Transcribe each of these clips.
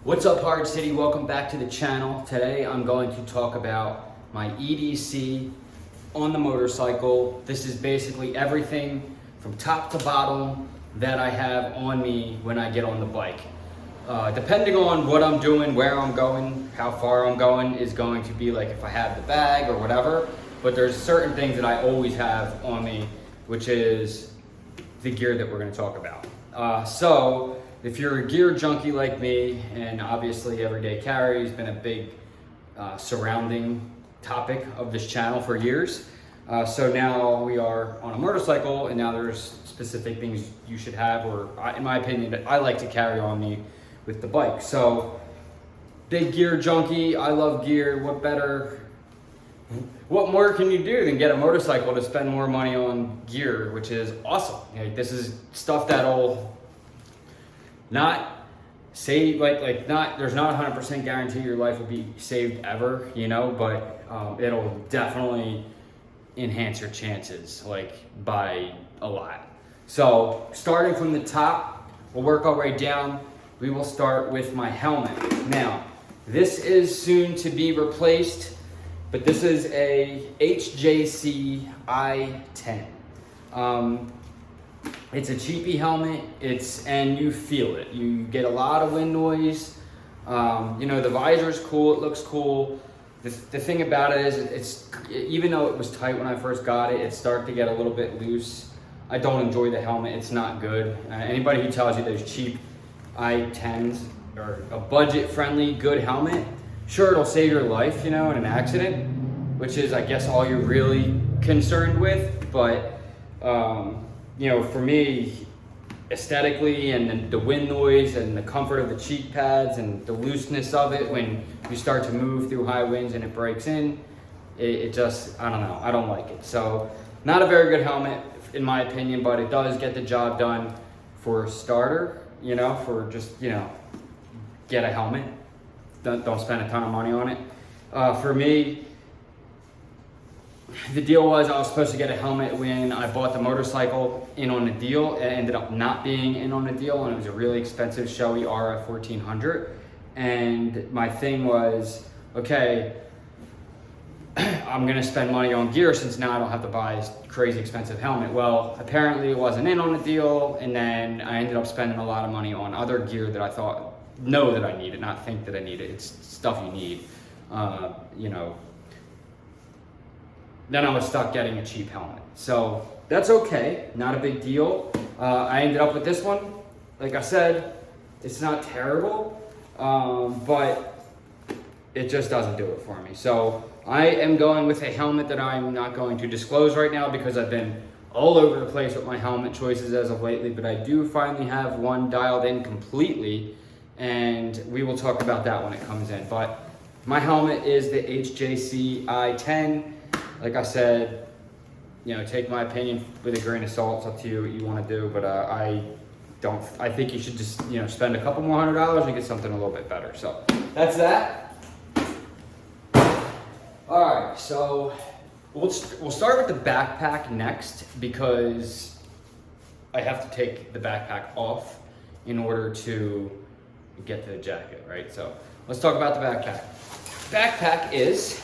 What's up, Hard City? Welcome back to the channel. Today I'm going to talk about my EDC on the motorcycle. This is basically everything from top to bottom that I have on me when I get on the bike. Depending on what I'm doing, where I'm going, how far I'm going is going to be like if I have the bag or whatever. But there's certain things that I always have on me, which is the gear that we're going to talk about. So if you're a gear junkie like me, and obviously everyday carry has been a big surrounding topic of this channel for years. So now we are on a motorcycle, and now there's specific things you should have, or in my opinion, that I like to carry on me with the bike. So big gear junkie, I love gear. What more can you do than get a motorcycle to spend more money on gear, which is awesome. This is stuff that'll not save, there's not 100% guarantee your life will be saved ever, but it'll definitely enhance your chances, by a lot. So starting from the top, we'll work our way down. We will start with my helmet. Now, this is soon to be replaced, but this is a HJC I-10. It's a cheapy helmet, and you feel it. You get a lot of wind noise. The visor is cool, it looks cool. The thing about it is, it's even though it was tight when I first got it, it's starting to get a little bit loose. I don't enjoy the helmet, it's not good. Anybody who tells you those cheap I-10s are a budget-friendly, good helmet, sure, it'll save your life, in an accident, which is, I guess, all you're really concerned with, but for me, aesthetically, and the wind noise and the comfort of the cheek pads and the looseness of it when you start to move through high winds and it breaks in, it just, I don't know, I don't like it. So not a very good helmet in my opinion, but it does get the job done for a starter, for just, get a helmet. Don't spend a ton of money on it. For me, the deal was I was supposed to get a helmet when I bought the motorcycle in on the deal. It ended up not being in on the deal, and it was a really expensive Shoei RF 1400. And my thing was, okay, I'm gonna spend money on gear since now I don't have to buy this crazy expensive helmet. Well, apparently it wasn't in on the deal, and then I ended up spending a lot of money on other gear that I know that I needed, not think that I needed. It's stuff you need, Then I was stuck getting a cheap helmet. So that's okay, not a big deal. I ended up with this one. Like I said, it's not terrible, but it just doesn't do it for me. So I am going with a helmet that I'm not going to disclose right now because I've been all over the place with my helmet choices as of lately, but I do finally have one dialed in completely, and we will talk about that when it comes in. But my helmet is the HJC I-10. Like I said, take my opinion with a grain of salt. It's up to you what you want to do, but I think you should just, spend a couple more $100 and get something a little bit better. So that's that. All right, so we'll start with the backpack next because I have to take the backpack off in order to get to the jacket, right? So let's talk about the backpack. Backpack is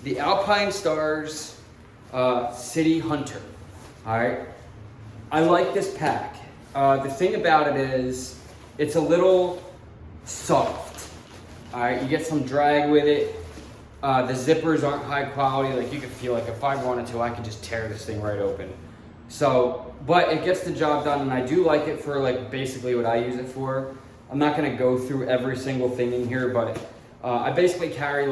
the Alpine Stars City Hunter. All right, I like this pack. The thing about it is it's a little soft. All right, you get some drag with it. The zippers aren't high quality. You can feel like if I wanted to, I could just tear this thing right open. So, but it gets the job done, and I do like it for basically what I use it for. I'm not gonna go through every single thing in here, but I basically carry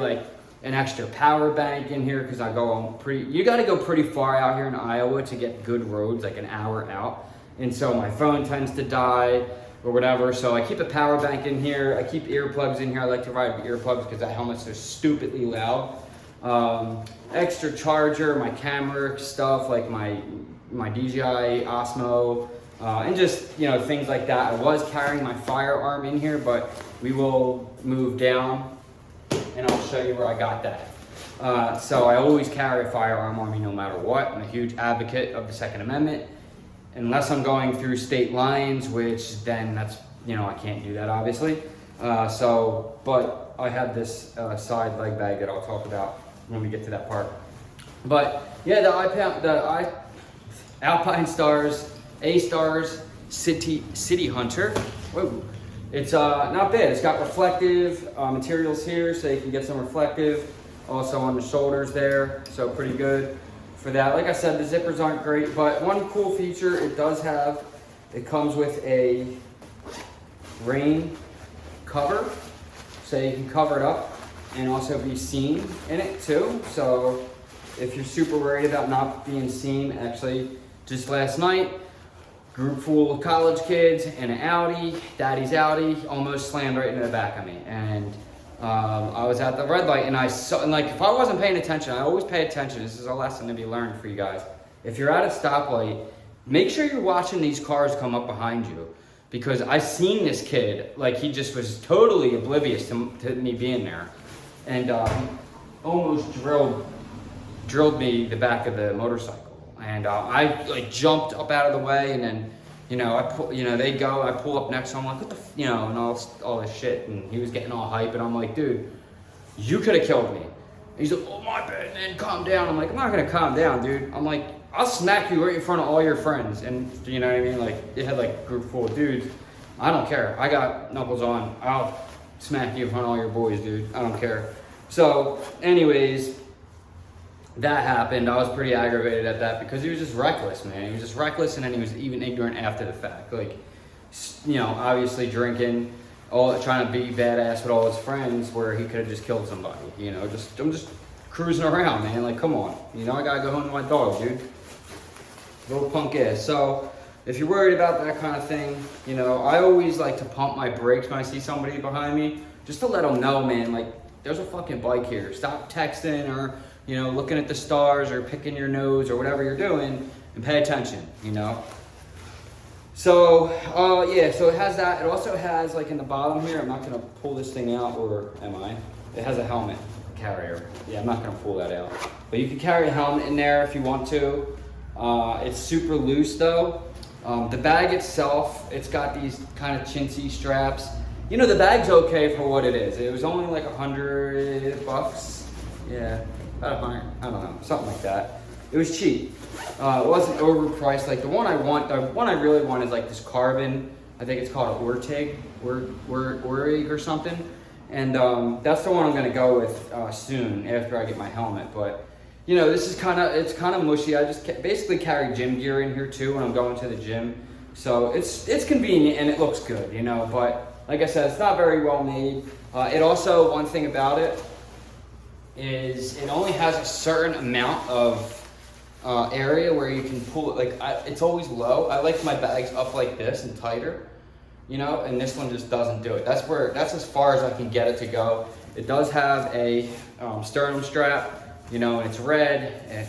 an extra power bank in here because I go on you got to go pretty far out here in Iowa to get good roads, like an hour out. And so my phone tends to die or whatever. So I keep a power bank in here. I keep earplugs in here. I like to ride with earplugs because that helmet's so stupidly loud. Extra charger, my camera stuff, like my DJI Osmo, and just, things like that. I was carrying my firearm in here, but we will move down and I'll show you where I got that. So I always carry a firearm on me no matter what. I'm a huge advocate of the Second Amendment. Unless I'm going through state lines, which then that's, I can't do that obviously. But I have this side leg bag that I'll talk about when we get to that part. But yeah, the Alpine Stars, A-Stars, City Hunter. Whoa. It's not bad. It's got reflective materials here, so you can get some reflective. Also on the shoulders there, so pretty good for that. Like I said, the zippers aren't great, but one cool feature it does have, it comes with a rain cover, so you can cover it up and also be seen in it too. So if you're super worried about not being seen, actually just last night, group full of college kids in an Audi, daddy's Audi, almost slammed right into the back of me. And I was at the red light and I saw, and like if I wasn't paying attention, I always pay attention. This is a lesson to be learned for you guys. If you're at a stoplight, make sure you're watching these cars come up behind you. Because I seen this kid, like he just was totally oblivious to me being there. And almost drilled me the back of the motorcycle. And I like jumped up out of the way, and then, you know, they go, I pull up next to him, I'm like, what the, and all this shit. And he was getting all hype, and I'm like, dude, you could have killed me. And he's like, oh my bad, man, calm down. I'm like, I'm not gonna calm down, dude. I'm like, I'll smack you right in front of all your friends. And you know what I mean? Like, it had like a group full of dudes. I don't care. I got knuckles on. I'll smack you in front of all your boys, dude. I don't care. So, anyways, that happened. I was pretty aggravated at that because he was just reckless, man. He was just reckless, and then he was even ignorant after the fact. Like, obviously drinking, trying to be badass with all his friends, where he could have just killed somebody. I'm just cruising around, man. Like, come on. I gotta go home to my dog, dude. Little punk ass. So, if you're worried about that kind of thing, I always like to pump my brakes when I see somebody behind me, just to let them know, man, like, there's a fucking bike here. Stop texting or, looking at the stars or picking your nose or whatever you're doing, and pay attention, So, yeah, so it has that. It also has, like, in the bottom here, I'm not going to pull this thing out, or am I? It has a helmet carrier. Yeah, I'm not going to pull that out. But you can carry a helmet in there if you want to. It's super loose, though. The bag itself, it's got these kind of chintzy straps. The bag's okay for what it is. It was only like $100. Yeah, about 100, I don't know, something like that. It was cheap. It wasn't overpriced. Like the one I really want is like this carbon, I think it's called Ortig or something. And that's the one I'm gonna go with soon after I get my helmet. But this is it's kind of mushy. I just basically carry gym gear in here too when I'm going to the gym. So it's convenient and it looks good, but like I said, it's not very well made. It also, one thing about it is it only has a certain amount of area where you can pull it. Like it's always low. I like my bags up like this and tighter, and this one just doesn't do it. That's as far as I can get it to go. It does have a sternum strap. And it's red, and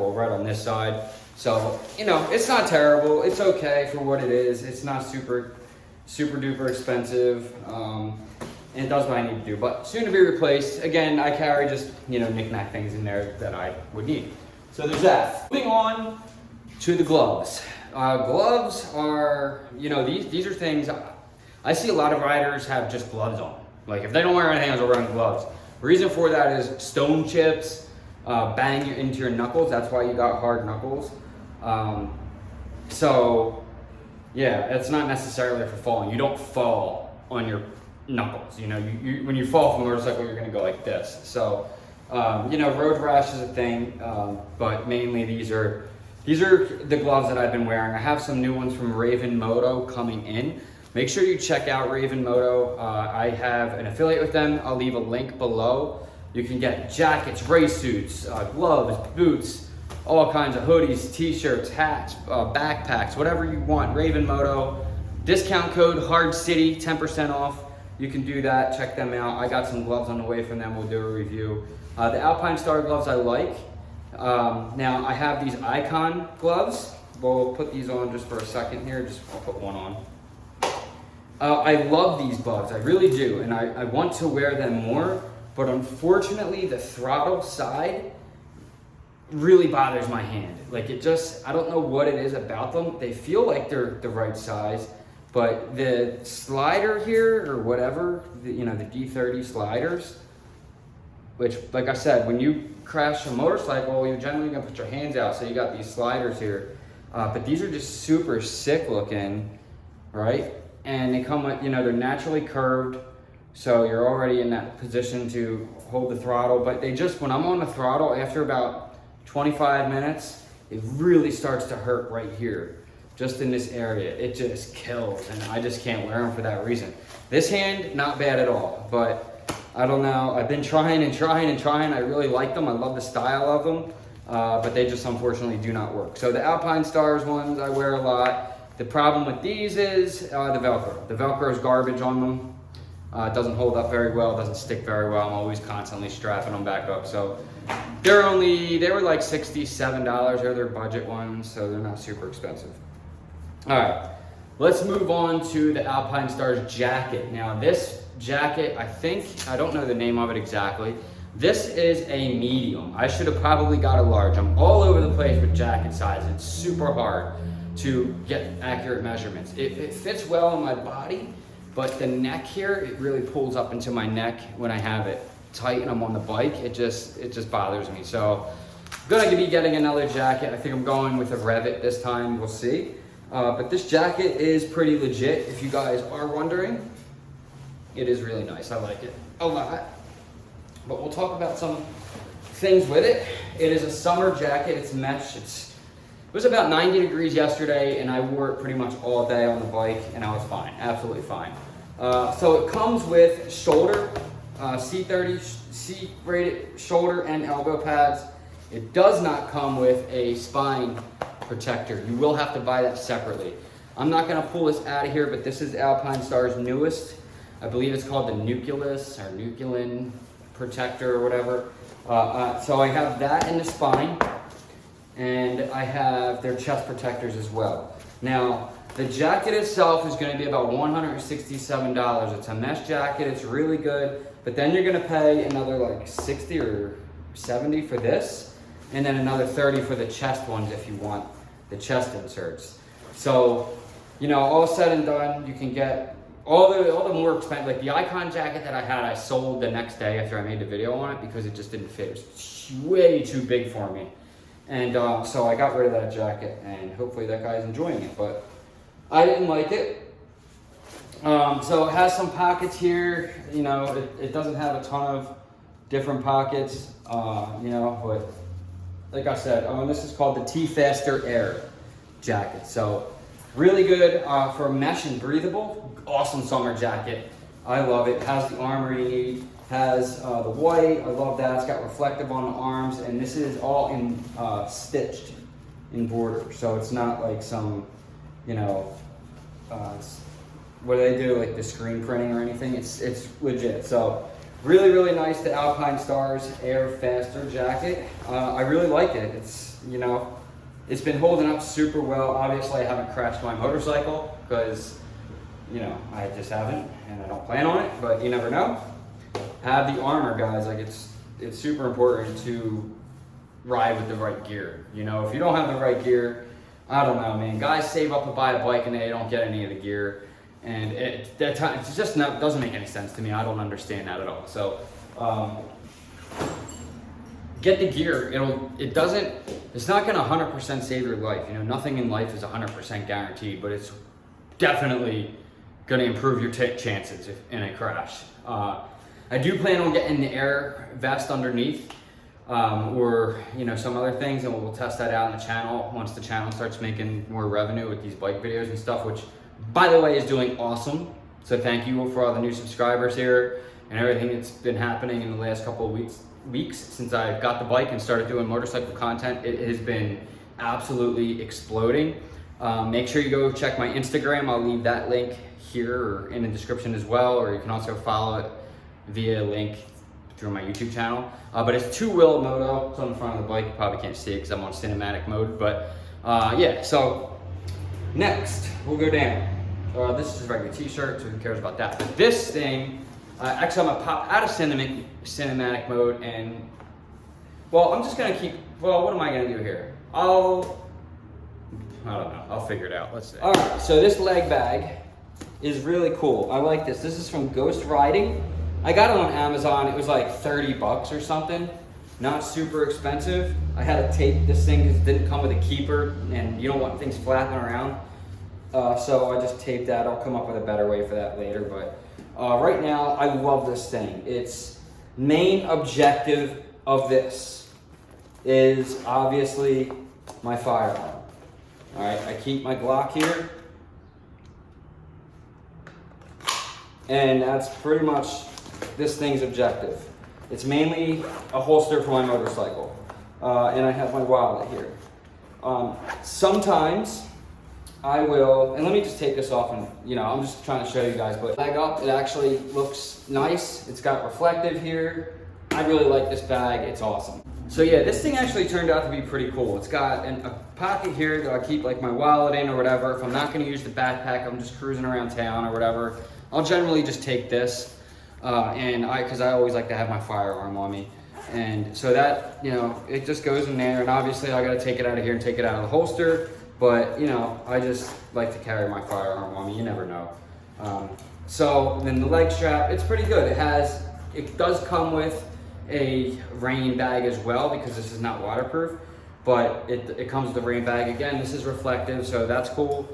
red on this side. So, it's not terrible. It's okay for what it is. It's not super duper expensive. And it does what I need to do, but soon to be replaced. Again, I carry just, knick-knack things in there that I would need. So there's that. Moving on to the gloves. Gloves are, these are things, I see a lot of riders have just gloves on. Like if they don't wear anything else, they're wearing gloves. The reason for that is stone chips, bang into your knuckles. That's why you got hard knuckles. So yeah, it's not necessarily for falling. You don't fall on your knuckles. When you fall from a motorcycle, you're gonna go like this. So, road rash is a thing, but mainly these are the gloves that I've been wearing. I have some new ones from Raven Moto coming in. Make sure you check out Raven Moto. I have an affiliate with them. I'll leave a link below. You can get jackets, race suits, gloves, boots, all kinds of hoodies, t-shirts, hats, backpacks, whatever you want. Raven Moto. Discount code Hard City, 10% off. You can do that. Check them out. I got some gloves on the way from them. We'll do a review. The Alpine Star gloves I like. Now I have these Icon gloves. We'll put these on just for a second here. I'll put one on. I love these gloves. I really do, and I want to wear them more. But unfortunately, the throttle side really bothers my hand. Like I don't know what it is about them. They feel like they're the right size, But the slider here, or whatever, you know, the D30 Sliders, which, like I said, when you crash a motorcycle, you're generally gonna put your hands out, so you got these sliders here. But these are just super sick looking, right? And they come with, you know, they're naturally curved, so you're already in that position to hold the throttle. But they just, when I'm on the throttle, after about 25 minutes, it really starts to hurt right here, just in this area. It just kills, and I just can't wear them for that reason. This hand, not bad at all, but I don't know. I've been trying and trying and trying. I really like them. I love the style of them, but they just unfortunately do not work. So the Alpine Stars ones I wear a lot. The problem with these is the Velcro. The Velcro is garbage on them. It doesn't hold up very well, doesn't stick very well. I'm always constantly strapping them back up. So they were like $67. They're their budget ones, so they're not super expensive. All right, let's move on to the Alpine Stars jacket. Now this jacket, I don't know the name of it exactly. This is a medium. I should have probably got a large. I'm all over the place with jacket size. It's super hard to get accurate measurements. It fits well on my body, but the neck here, it really pulls up into my neck when I have it tight and I'm on the bike. It just bothers me. So I'm gonna be getting another jacket. I think I'm going with a Revit this time, we'll see. But this jacket is pretty legit, if you guys are wondering. It is really nice, I like it a lot. But we'll talk about some things with it. It is a summer jacket, it's mesh. It was about 90 degrees yesterday, and I wore it pretty much all day on the bike, and I was fine, absolutely fine. So it comes with shoulder, C30, C-rated shoulder and elbow pads. It does not come with a spine protector. You will have to buy that separately. I'm not gonna pull this out of here, but this is Alpine Star's newest. I believe it's called the Nucleus or Nuclein protector or whatever. So I have that in the spine, and I have their chest protectors as well. Now, the jacket itself is gonna be about $167. It's a mesh jacket, it's really good, but then you're gonna pay another like 60 or 70 for this, and then another 30 for the chest ones if you want the chest inserts. So, you know, all said and done, you can get all the more expensive, like the Icon jacket that I had, I sold the next day after I made the video on it because it just didn't fit. It was way too big for me. And so I got rid of that jacket, and hopefully that guy's enjoying it, but I didn't like it. So it has some pockets here, you know, it doesn't have a ton of different pockets, you know, but like I said, this is called the T-Faster Air jacket. So really good for mesh and breathable, awesome summer jacket. I love it, has the armor you need. Has the white, I love that. It's got reflective on the arms, and this is all in stitched in border. So it's not like some, you know, what do they do, like the screen printing or anything. It's legit. So really, really nice, the Alpine Stars Air Faster jacket. I really like it. It's, you know, it's been holding up super well. Obviously, I haven't crashed my motorcycle because, you know, I just haven't, and I don't plan on it, but you never know. Have the armor, guys. Like it's super important to ride with the right gear. You know, if you don't have the right gear, I don't know, man. Guys save up to buy a bike and they don't get any of the gear, and it just doesn't make any sense to me. I don't understand that at all. So get the gear. It's not gonna 100% save your life. You know, nothing in life is 100% guaranteed, but it's definitely gonna improve your chances in a crash. I do plan on getting the air vest underneath, or you know, some other things, and we'll test that out on the channel once the channel starts making more revenue with these bike videos and stuff, which by the way is doing awesome. So thank you for all the new subscribers here and everything that's been happening in the last couple of weeks since I got the bike and started doing motorcycle content. It has been absolutely exploding. Make sure you go check my Instagram. I'll leave that link here or in the description as well, or you can also follow it via link through my YouTube channel. But it's two-wheel moto. It's on the front of the bike. You probably can't see it because I'm on cinematic mode, but yeah, so next we'll go down. This is a regular t-shirt, so who cares about that? But this thing, actually I'm gonna pop out of cinematic mode, and well, I'm just gonna keep, well, what am I gonna do here? I don't know, I'll figure it out. Let's see. All right, so this leg bag is really cool. I like this. This is from Ghost Riding. I got it on Amazon. It was like 30 bucks or something. Not super expensive. I had to tape this thing because it didn't come with a keeper, and you don't want things flapping around. So I just taped that. I'll come up with a better way for that later. But right now, I love this thing. Its main objective of this is obviously my firearm. All right, I keep my Glock here. And that's pretty much this thing's objective. It's mainly a holster for my motorcycle. And I have my wallet here. Sometimes I will, and let me just take this off and, I'm just trying to show you guys, but leg up, it actually looks nice. It's got reflective here. I really like this bag, it's awesome. So yeah, this thing actually turned out to be pretty cool. It's got a pocket here that I keep like my wallet in or whatever. If I'm not gonna use the backpack, I'm just cruising around town or whatever, I'll generally just take this. Because I always like to have my firearm on me. And so that, it just goes in there, and obviously I gotta take it out of here and take it out of the holster, but I just like to carry my firearm on me, you never know. So then the leg strap, it's pretty good. It does come with a rain bag as well, because this is not waterproof, but it comes with a rain bag. Again, this is reflective, so that's cool.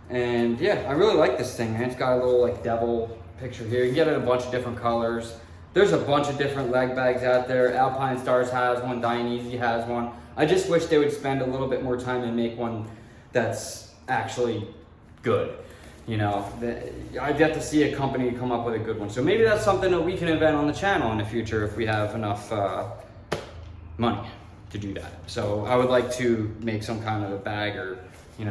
And yeah, I really like this thing, man. It's got a little like devil picture here. You can get it in a bunch of different colors. There's a bunch of different leg bags out there. Alpine Stars has one, Dainese has one. I just wish they would spend a little bit more time and make one that's actually good. I've yet to see a company come up with a good one. So maybe that's something that we can invent on the channel in the future if we have enough money to do that. So I would like to make some kind of a bag, or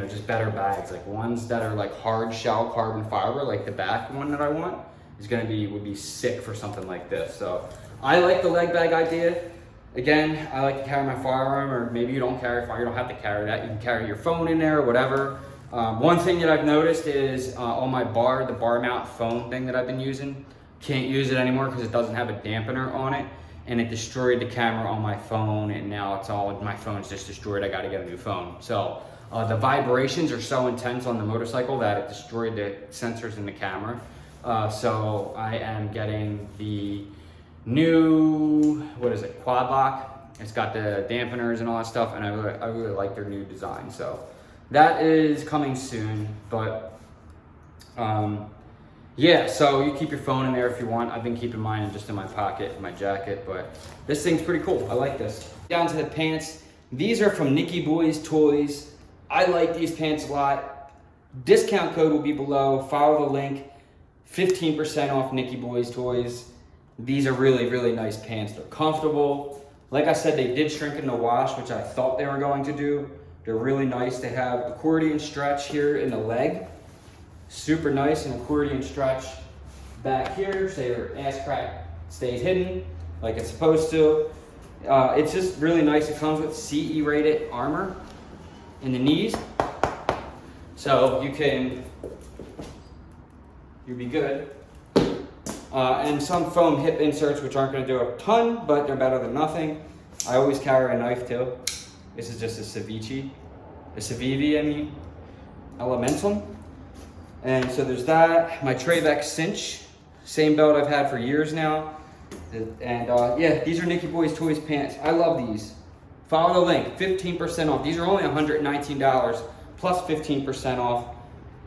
just better bags, like ones that are like hard shell carbon fiber, like the back one that I want would be sick for something like this. So I like the leg bag idea. Again, I like to carry my firearm, or maybe you don't carry a firearm, you don't have to carry that. You can carry your phone in there or whatever. One thing that I've noticed is on my the bar mount phone thing that I've been using, can't use it anymore because it doesn't have a dampener on it, and it destroyed the camera on my phone, and now my phone's just destroyed. I gotta get a new phone. So the vibrations are so intense on the motorcycle that it destroyed the sensors in the camera. So I am getting the new, quad lock. It's got the dampeners and all that stuff, and I really like their new design. So that is coming soon, but yeah, so you keep your phone in there if you want. I've been keeping mine just in my pocket, in my jacket, but this thing's pretty cool. I like this. Down to the pants. These are from Nicky Boys Toys. I like these pants a lot. Discount code will be below. Follow the link. 15% off Nicky Boys Toys. These are really, really nice pants. They're comfortable. Like I said, they did shrink in the wash, which I thought they were going to do. They're really nice. They have accordion stretch here in the leg. Super nice, and accordion stretch back here, so your ass crack stays hidden like it's supposed to. It's just really nice. It comes with CE rated armor in the knees, so you'll be good. And some foam hip inserts, which aren't going to do a ton, but they're better than nothing. I always carry a knife too. This is just a Civivi, Elementum. And so there's that. My Travex cinch, same belt I've had for years now. And yeah, these are Nicky Boys Toys pants. I love these. Follow the link, 15% off. These are only $119 plus 15% off.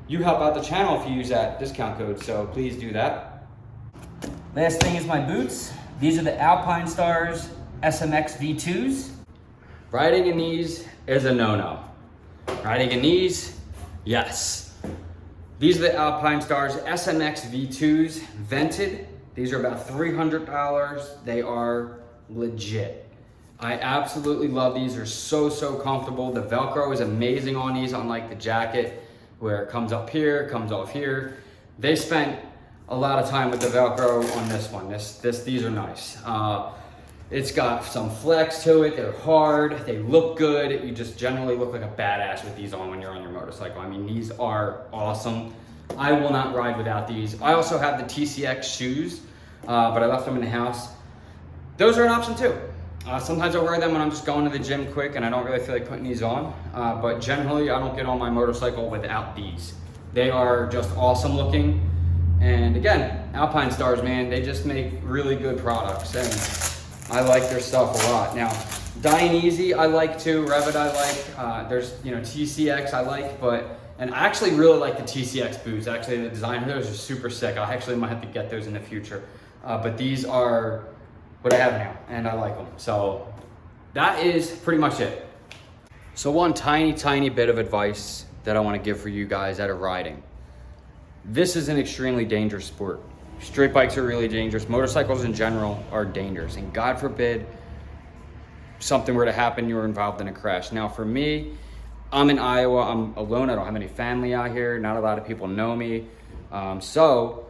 You help out the channel if you use that discount code, so please do that. Last thing is my boots. These are the Alpine Stars SMX V2s. Riding in these is a no-no. Riding in these, yes. These are the Alpine Stars SMX V2s, vented. These are about $300. They are legit. I absolutely love these. They're so comfortable. The Velcro is amazing on these, unlike the jacket where it comes up here, comes off here. They spent a lot of time with the Velcro on this one. These are nice. It's got some flex to it. They're hard. They look good. You just generally look like a badass with these on when you're on your motorcycle. I mean, these are awesome. I will not ride without these. I also have the Tcx Shoes, but I left them in the house. Those are an option too. Sometimes I wear them when I'm just going to the gym quick and I don't really feel like putting these on. But generally, I don't get on my motorcycle without these. They are just awesome looking. And again, Alpine stars, man, they just make really good products, and I like their stuff a lot. Now, Dying Easy I like too, Revit I like, there's, you know, TCX I like, and I actually really like the TCX boots. Actually, the design of those are super sick. I actually might have to get those in the future. But these are what I have now, and I like them. So that is pretty much it. So one tiny bit of advice that I want to give for you guys that are riding. This is an extremely dangerous sport. Street bikes are really dangerous. Motorcycles in general are dangerous. And God forbid something were to happen, you're involved in a crash. Now for me, I'm in Iowa, I'm alone, I don't have any family out here, not a lot of people know me. So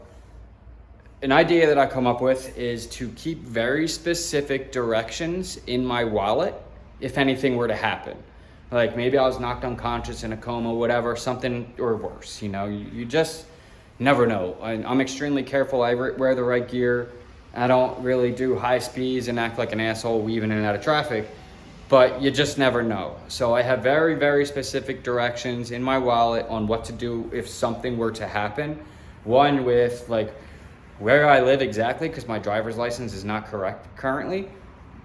an idea that I come up with is to keep very specific directions in my wallet if anything were to happen. Like maybe I was knocked unconscious in a coma, whatever, something or worse, you know, you just never know. I'm extremely careful. I wear the right gear. I don't really do high speeds and act like an asshole weaving in and out of traffic, but you just never know. So I have very specific directions in my wallet on what to do if something were to happen. One with like where I live exactly, because my driver's license is not correct currently,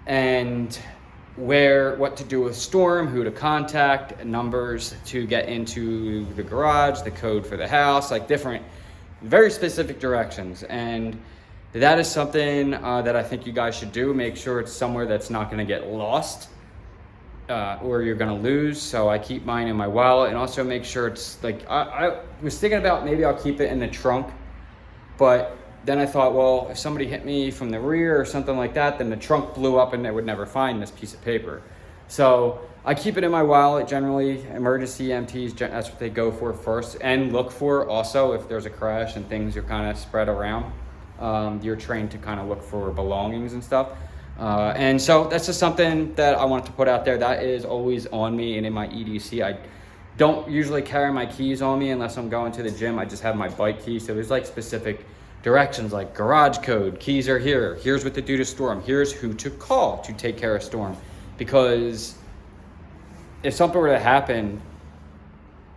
and what to do with storm, who to contact, numbers to get into the garage, the code for the house, like different, very specific directions. And that is something that I think you guys should do. Make sure it's somewhere that's not gonna get lost or you're gonna lose. So I keep mine in my wallet, and also make sure it's like, I was thinking about maybe I'll keep it in the trunk, but then I thought, well, if somebody hit me from the rear or something like that, then the trunk blew up and they would never find this piece of paper. So I keep it in my wallet generally. Emergency EMTs, that's what they go for first, and look for also if there's a crash and things are kind of spread around. You're trained to kind of look for belongings and stuff. And so that's just something that I wanted to put out there. That is always on me and in my EDC. I don't usually carry my keys on me unless I'm going to the gym. I just have my bike keys. So there's like specific directions like garage code, keys are here, here's what to do to storm, here's who to call to take care of storm. Because if something were to happen,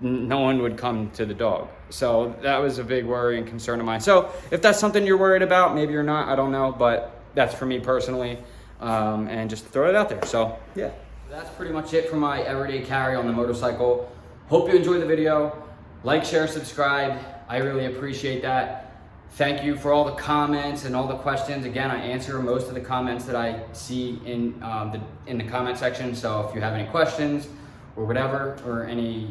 no one would come to the dog. So that was a big worry and concern of mine. So if that's something you're worried about, maybe you're not, I don't know, but that's for me personally. And just throw it out there. So yeah, that's pretty much it for my everyday carry on the motorcycle. Hope you enjoyed the video. Like, share, subscribe. I really appreciate that. Thank you for all the comments and all the questions. Again, I answer most of the comments that I see in the comment section. So if you have any questions or whatever, or any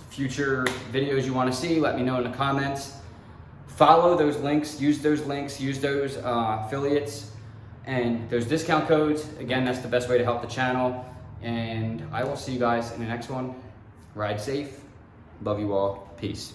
future videos you want to see, let me know in the comments. Follow those links, use those affiliates and those discount codes. Again, that's the best way to help the channel. And I will see you guys in the next one. Ride safe. Love you all. Peace.